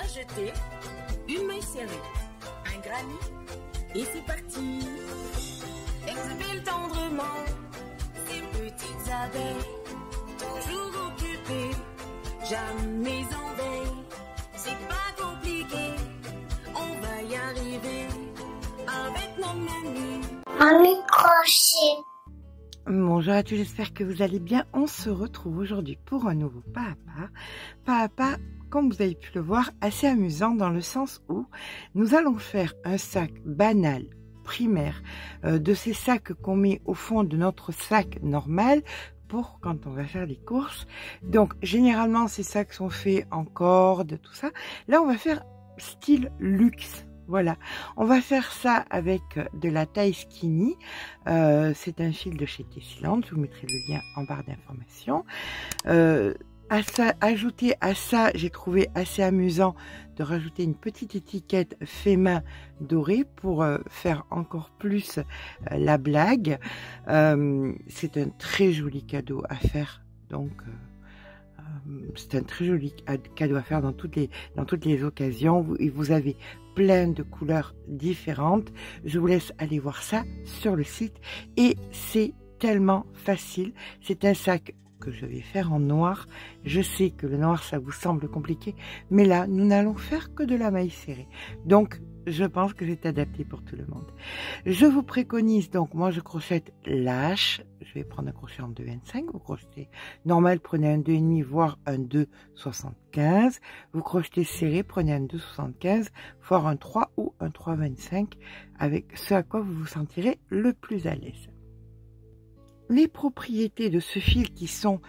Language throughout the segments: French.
jeter une maille serrée, un granit, et c'est parti. Exhibile tendrement ces petites abeilles, toujours occupées, jamais en veille. C'est pas compliqué, on va y arriver avec nos menus. Un microchip. Bonjour à tous, j'espère que vous allez bien. On se retrouve aujourd'hui pour un nouveau pas à pas, comme vous avez pu le voir, assez amusant dans le sens où nous allons faire un sac banal, primaire, de ces sacs qu'on met au fond de notre sac normal pour quand on va faire les courses. Donc généralement ces sacs sont faits en corde, tout ça. Là on va faire style luxe. Voilà, on va faire ça avec de la taille skinny. C'est un fil de chez Tessiland, je vous mettrai le lien en barre d'informations. Ajouter à ça, j'ai trouvé assez amusant de rajouter une petite étiquette fait main dorée pour faire encore plus la blague. C'est un très joli cadeau à faire, donc c'est un très joli cadeau à faire dans toutes les occasions. Vous avez plein de couleurs différentes. Je vous laisse aller voir ça sur le site et c'est tellement facile. C'est un sac que je vais faire en noir. Je sais que le noir ça vous semble compliqué, mais là nous n'allons faire que de la maille serrée. Donc je pense que c'est adapté pour tout le monde. Je vous préconise donc, moi je crochette lâche, je vais prendre un crochet en 2,25, vous crochetez normal, prenez un 2,5 voire un 2,75, vous crochetez serré, prenez un 2,75 voire un 3 ou un 3,25 avec ce à quoi vous vous sentirez le plus à l'aise. Les propriétés de ce fil qui font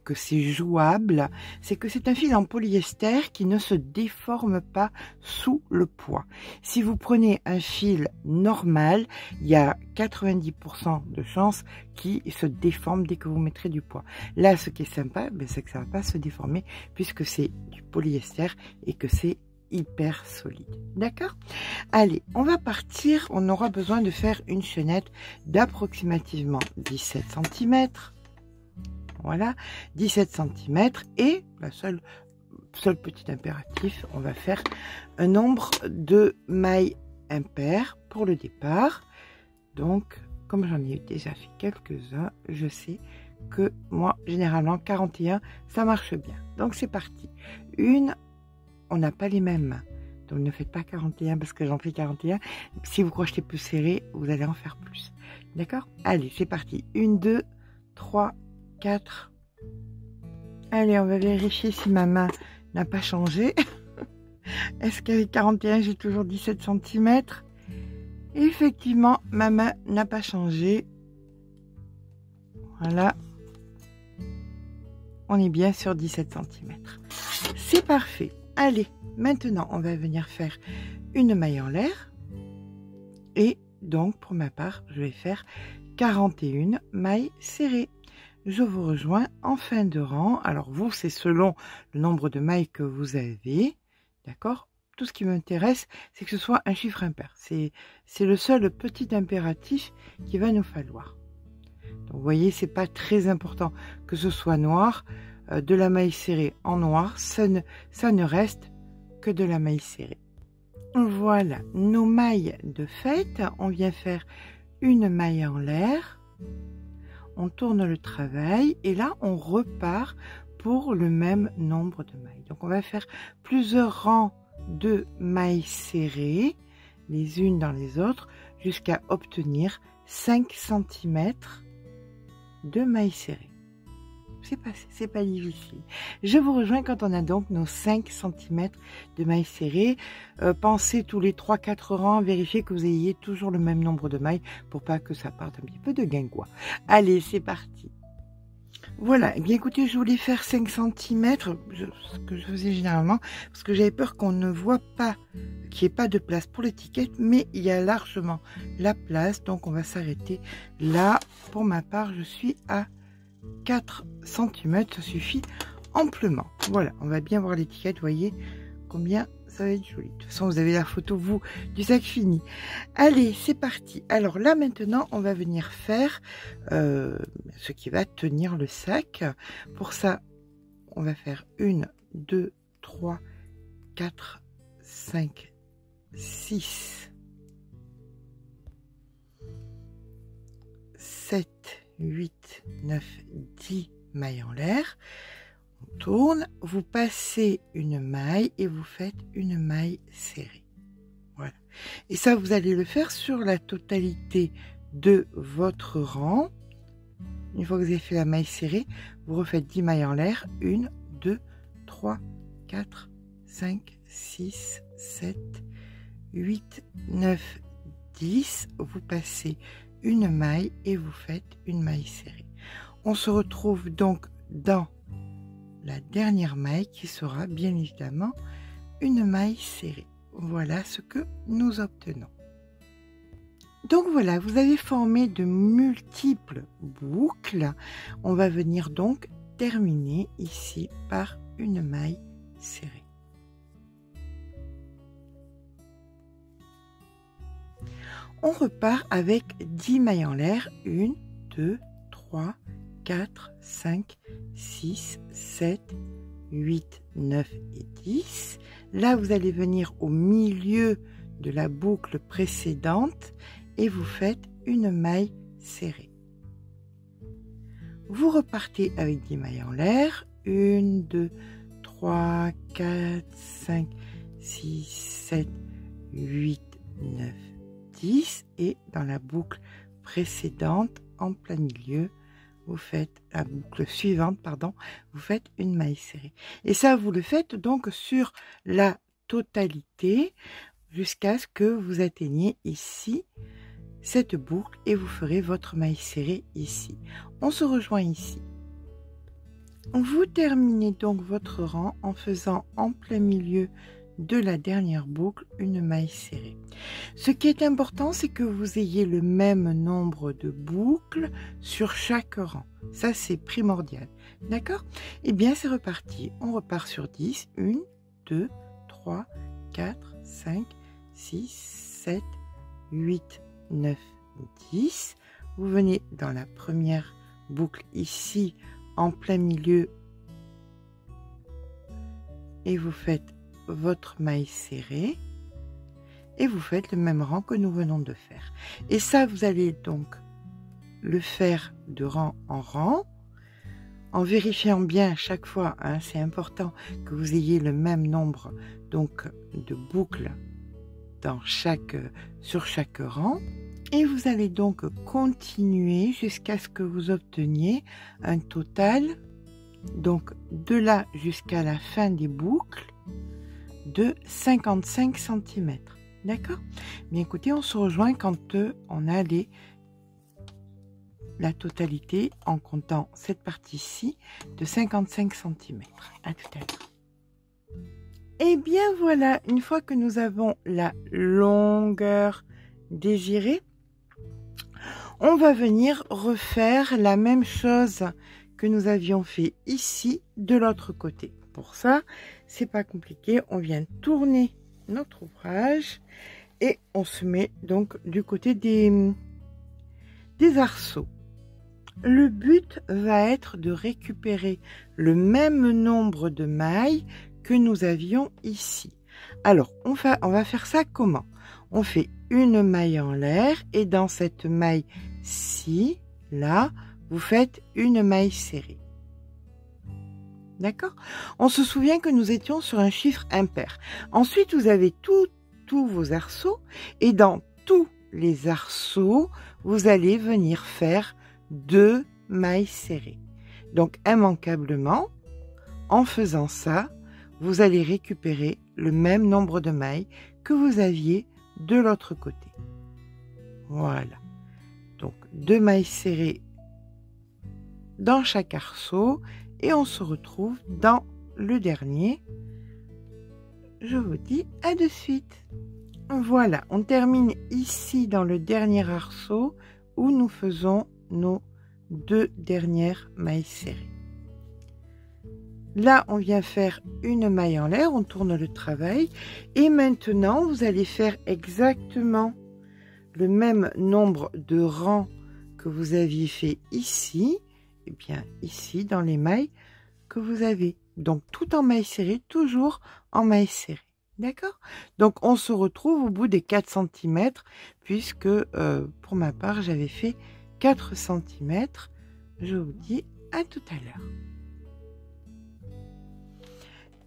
que c'est jouable, c'est que c'est un fil en polyester qui ne se déforme pas sous le poids. Si vous prenez un fil normal, il y a 90% de chances qu'il se déforme dès que vous mettrez du poids. Là, ce qui est sympa, c'est que ça ne va pas se déformer puisque c'est du polyester et que c'est hyper solide. D'accord? Allez, on va partir. On aura besoin de faire une chaînette d'approximativement 17 cm. Voilà, 17 cm. Et la seul petit impératif, on va faire un nombre de mailles impaires pour le départ. Donc, comme j'en ai déjà fait quelques-uns, je sais que moi, généralement, 41, ça marche bien. Donc, c'est parti. On n'a pas les mêmes mains, donc ne faites pas 41 parce que j'en fais 41. Si vous crochetez plus serré, vous allez en faire plus. D'accord? Allez, c'est parti. 1, 2, 3, 4. Allez, on va vérifier si ma main n'a pas changé. Est-ce qu'avec 41, j'ai toujours 17 cm? Effectivement, ma main n'a pas changé. Voilà. On est bien sur 17 cm. C'est parfait. Allez, maintenant, on va venir faire une maille en l'air. Et donc, pour ma part, je vais faire 41 mailles serrées. Je vous rejoins en fin de rang. Alors, vous, c'est selon le nombre de mailles que vous avez. D'accord? Tout ce qui m'intéresse, c'est que ce soit un chiffre impair. C'est le seul petit impératif qu'il va nous falloir. Donc, vous voyez, c'est pas très important que ce soit noir. De la maille serrée en noir, ça ne reste que de la maille serrée. Voilà, nos mailles de fête, on vient faire une maille en l'air, on tourne le travail et là on repart pour le même nombre de mailles. Donc on va faire plusieurs rangs de mailles serrées, les unes dans les autres, jusqu'à obtenir 5 cm de mailles serrées. C'est pas difficile. Je vous rejoins quand on a donc nos 5 cm de mailles serrées. Pensez tous les 3-4 rangs, vérifiez que vous ayez toujours le même nombre de mailles pour pas que ça parte un petit peu de guingois. Allez, c'est parti. Voilà, eh bien écoutez, je voulais faire 5 cm, ce que je faisais généralement, parce que j'avais peur qu'on ne voit pas, qu'il n'y ait pas de place pour l'étiquette, mais il y a largement la place, donc on va s'arrêter là. Pour ma part, je suis à 4 cm, ça suffit amplement. Voilà, on va bien voir l'étiquette, vous voyez combien ça va être joli. De toute façon, vous avez la photo, vous, du sac fini. Allez, c'est parti. Alors là, maintenant, on va venir faire ce qui va tenir le sac. Pour ça, on va faire 1, 2, 3, 4, 5, 6, 7, 8, 9, 10 mailles en l'air. On tourne, vous passez une maille et vous faites une maille serrée. Voilà. Et ça, vous allez le faire sur la totalité de votre rang. Une fois que vous avez fait la maille serrée, vous refaites 10 mailles en l'air. 1, 2, 3, 4, 5, 6, 7, 8, 9, 10. Vous passez une maille et vous faites une maille serrée. On se retrouve donc dans la dernière maille qui sera bien évidemment une maille serrée. Voilà ce que nous obtenons. Donc voilà, vous avez formé de multiples boucles. On va venir donc terminer ici par une maille serrée. On repart avec 10 mailles en l'air. 1, 2, 3, 4, 5, 6, 7, 8, 9 et 10. Là, vous allez venir au milieu de la boucle précédente et vous faites une maille serrée. Vous repartez avec 10 mailles en l'air. 1, 2, 3, 4, 5, 6, 7, 8, 9, 10. Et dans la boucle précédente, en plein milieu, vous faites la boucle suivante, pardon, vous faites une maille serrée. Et ça, vous le faites donc sur la totalité jusqu'à ce que vous atteigniez ici cette boucle et vous ferez votre maille serrée ici. On se rejoint ici. Vous terminez donc votre rang en faisant en plein milieu de la dernière boucle une maille serrée. Ce qui est important, c'est que vous ayez le même nombre de boucles sur chaque rang. Ça, c'est primordial. D'accord? Eh bien, c'est reparti. On repart sur 10. 1, 2, 3, 4, 5, 6, 7, 8, 9, 10. Vous venez dans la première boucle ici, en plein milieu, et vous faites votre maille serrée et vous faites le même rang que nous venons de faire. Et ça, vous allez donc le faire de rang en rang en vérifiant bien chaque fois, hein, c'est important que vous ayez le même nombre donc de boucles sur chaque rang. Et vous allez donc continuer jusqu'à ce que vous obteniez un total, donc de là jusqu'à la fin des boucles, de 55 cm. D'accord? Bien écoutez, on se rejoint quand on a la totalité, en comptant cette partie-ci, de 55 cm. À tout à l'heure. Et bien voilà, une fois que nous avons la longueur désirée, on va venir refaire la même chose que nous avions fait ici de l'autre côté. Pour ça, c'est pas compliqué, on vient tourner notre ouvrage et on se met donc du côté des arceaux. Le but va être de récupérer le même nombre de mailles que nous avions ici. Alors, on va faire ça comment? On fait une maille en l'air et dans cette maille-ci, là, vous faites une maille serrée. D'accord? On se souvient que nous étions sur un chiffre impair. Ensuite, vous avez tous vos arceaux et dans tous les arceaux, vous allez venir faire 2 mailles serrées. Donc, immanquablement, en faisant ça, vous allez récupérer le même nombre de mailles que vous aviez de l'autre côté. Voilà. Donc, 2 mailles serrées dans chaque arceau et on se retrouve dans le dernier. Je vous dis à de suite. Voilà, on termine ici dans le dernier arceau où nous faisons nos 2 dernières mailles serrées. Là, on vient faire une maille en l'air, on tourne le travail et maintenant vous allez faire exactement le même nombre de rangs que vous aviez fait ici, et bien ici dans les mailles que vous avez. Donc tout en maille serrée, toujours en maille serrée. D'accord? Donc, on se retrouve au bout des 4 centimètres, puisque pour ma part, j'avais fait 4 centimètres. Je vous dis à tout à l'heure.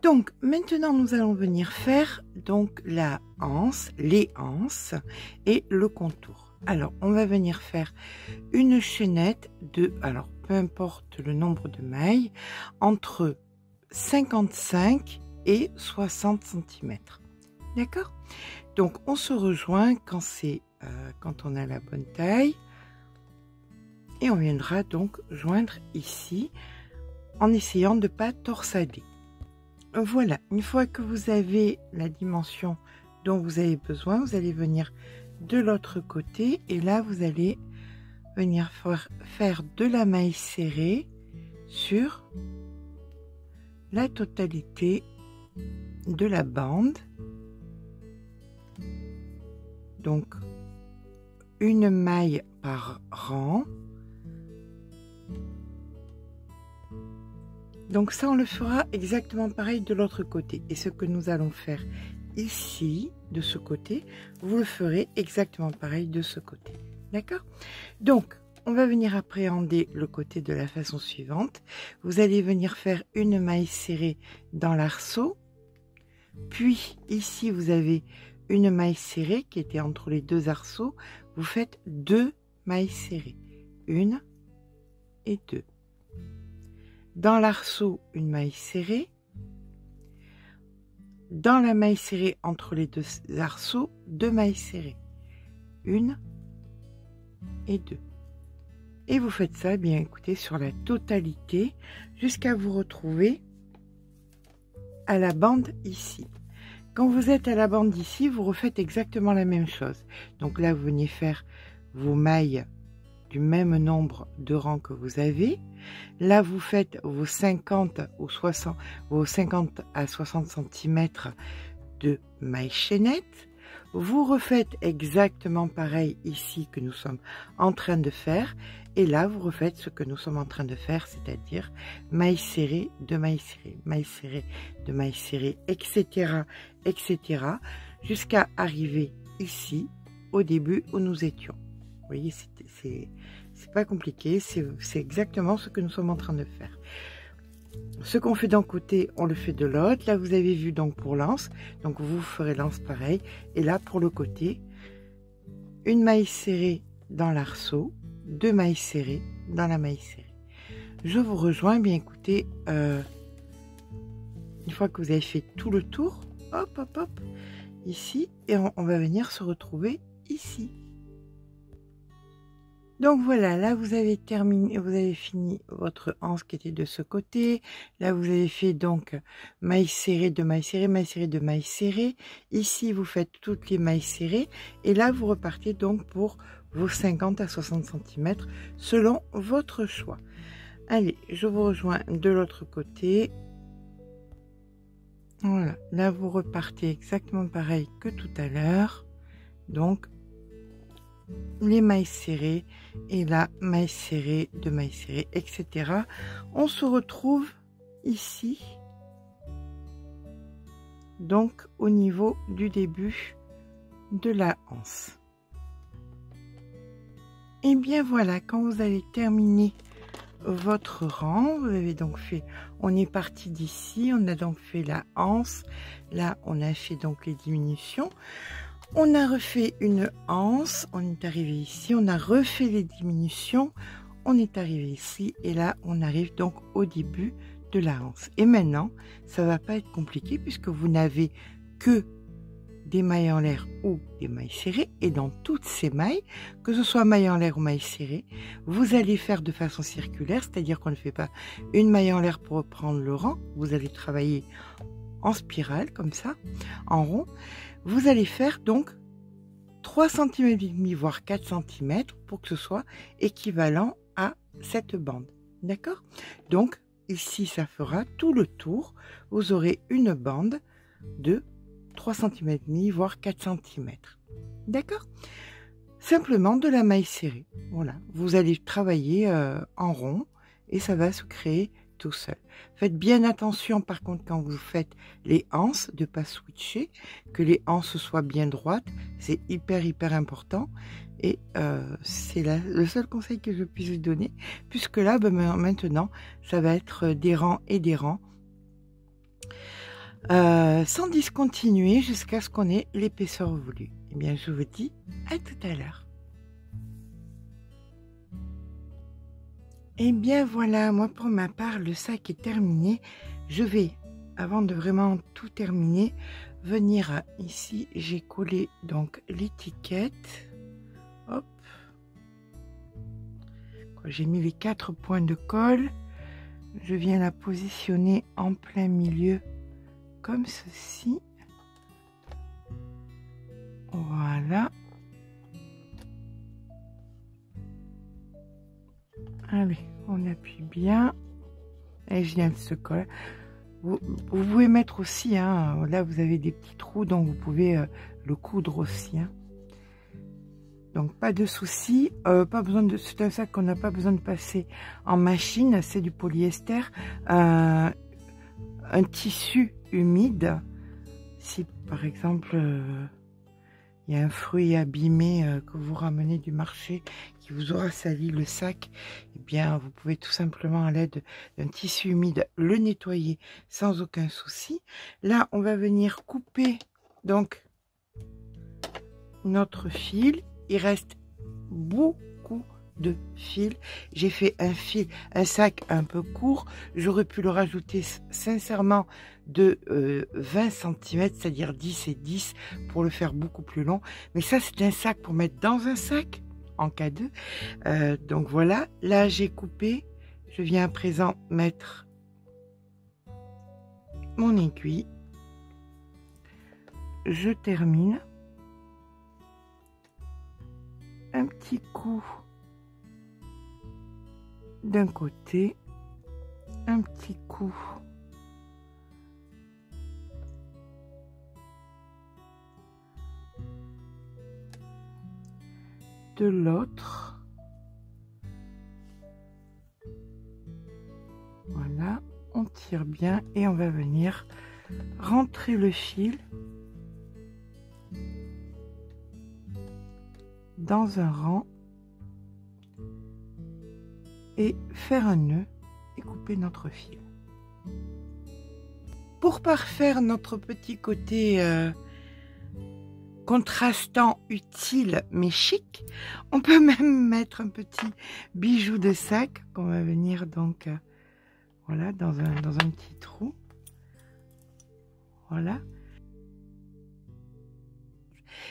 Donc, maintenant, nous allons venir faire donc la anse, les anses et le contour. Alors, on va venir faire une chaînette de, alors, peu importe le nombre de mailles, entre 55 et 60 cm. D'accord? Donc, on se rejoint quand c'est quand on a la bonne taille. Et on viendra donc joindre ici en essayant de ne pas torsader. Voilà, une fois que vous avez la dimension dont vous avez besoin, vous allez venir de l'autre côté et là vous allez venir faire de la maille serrée sur la totalité de la bande. Donc une maille par rang. Donc ça, on le fera exactement pareil de l'autre côté. Et ce que nous allons faire ici, de ce côté, vous le ferez exactement pareil de ce côté. D'accord? Donc, on va venir appréhender le côté de la façon suivante. Vous allez venir faire une maille serrée dans l'arceau. Puis, ici, vous avez une maille serrée qui était entre les deux arceaux. Vous faites 2 mailles serrées. 1 et 2. Dans l'arceau, une maille serrée. Dans la maille serrée entre les deux arceaux, 2 mailles serrées. 1 et 2. Et vous faites ça, bien écoutez, sur la totalité, jusqu'à vous retrouver à la bande ici. Quand vous êtes à la bande ici, vous refaites exactement la même chose. Donc là, vous venez faire vos mailles du même nombre de rangs que vous avez. Là, vous faites vos 50 ou 60, vos 50 à 60 cm de mailles chaînettes. Vous refaites exactement pareil ici que nous sommes en train de faire. Et là, vous refaites ce que nous sommes en train de faire, c'est-à-dire maille serrée, de maille serrée, maille serrée, de maille serrée, etc., etc., jusqu'à arriver ici, au début où nous étions. Vous voyez, c'est pas compliqué, c'est exactement ce que nous sommes en train de faire. Ce qu'on fait d'un côté, on le fait de l'autre. Là, vous avez vu donc pour l'anse, donc vous ferez l'anse pareil. Et là, pour le côté, une maille serrée dans l'arceau, 2 mailles serrées dans la maille serrée. Je vous rejoins, bien écoutez, une fois que vous avez fait tout le tour, hop, hop, hop, ici, et on va venir se retrouver ici. Donc voilà, là vous avez terminé, vous avez fini votre anse qui était de ce côté. Là vous avez fait donc maille serrée, de maille serrée, maille serrée, de maille serrée. Ici vous faites toutes les mailles serrées et là vous repartez donc pour vos 50 à 60 cm selon votre choix. Allez, je vous rejoins de l'autre côté. Voilà, là vous repartez exactement pareil que tout à l'heure. Donc les mailles serrées et la maille serrée, de maille serrée, etc. On se retrouve ici, donc au niveau du début de la anse. Et bien voilà, quand vous allez terminer votre rang, vous avez donc fait, on est parti d'ici, on a donc fait la anse, là on a fait donc les diminutions. On a refait une anse, on est arrivé ici, on a refait les diminutions, on est arrivé ici et là on arrive donc au début de la anse. Et maintenant, ça va pas être compliqué puisque vous n'avez que des mailles en l'air ou des mailles serrées et dans toutes ces mailles, que ce soit maille en l'air ou maille serrée, vous allez faire de façon circulaire, c'est-à-dire qu'on ne fait pas une maille en l'air pour reprendre le rang, vous allez travailler en spirale comme ça, en rond. Vous allez faire donc 3 cm et demi voire 4 cm pour que ce soit équivalent à cette bande. D'accord? Donc ici ça fera tout le tour. Vous aurez une bande de 3 cm et demi voire 4 cm. D'accord? Simplement de la maille serrée. Voilà, vous allez travailler en rond et ça va se créer tout seul. Faites bien attention par contre quand vous faites les anses de pas switcher, que les anses soient bien droites, c'est hyper important. Et c'est le seul conseil que je puisse vous donner, puisque là, maintenant, ça va être des rangs et des rangs, sans discontinuer jusqu'à ce qu'on ait l'épaisseur voulue. Eh bien, je vous dis à tout à l'heure. Et bien voilà, moi pour ma part, le sac est terminé. Je vais, avant de vraiment tout terminer, venir ici, j'ai collé donc l'étiquette. Hop. J'ai mis les 4 points de colle. Je viens la positionner en plein milieu, comme ceci. Voilà. Allez, on appuie bien. Et je viens de se coller. Vous pouvez mettre aussi, hein, là vous avez des petits trous, donc vous pouvez le coudre aussi. Hein. Donc pas de souci, pas besoin de. C'est un sac qu'on n'a pas besoin de passer en machine, c'est du polyester, un tissu humide. Si par exemple il y a un fruit abîmé que vous ramenez du marché qui vous aura sali le sac, eh bien vous pouvez tout simplement à l'aide d'un tissu humide le nettoyer sans aucun souci. Là on va venir couper donc notre fil. Il reste beaucoup de fil. J'ai fait un sac un peu court. J'aurais pu le rajouter sincèrement de 20 cm, c'est-à-dire 10 et 10 pour le faire beaucoup plus long. Mais ça, c'est un sac pour mettre dans un sac en cas de. Donc voilà, là j'ai coupé. Je viens à présent mettre mon aiguille. Je termine. Un petit coup d'un côté, un petit coup de l'autre. Voilà, on tire bien et on va venir rentrer le fil dans un rang et faire un nœud et couper notre fil. Pour parfaire notre petit côté contrastant, utile mais chic, on peut même mettre un petit bijou de sac qu'on va venir donc voilà dans un petit trou. Voilà.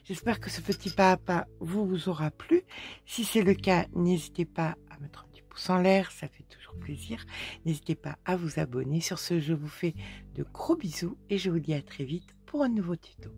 J'espère que ce petit pas à pas vous aura plu. Si c'est le cas, n'hésitez pas à mettre un petit pouce en l'air, ça fait toujours plaisir. N'hésitez pas à vous abonner. Sur ce, je vous fais de gros bisous et je vous dis à très vite pour un nouveau tuto.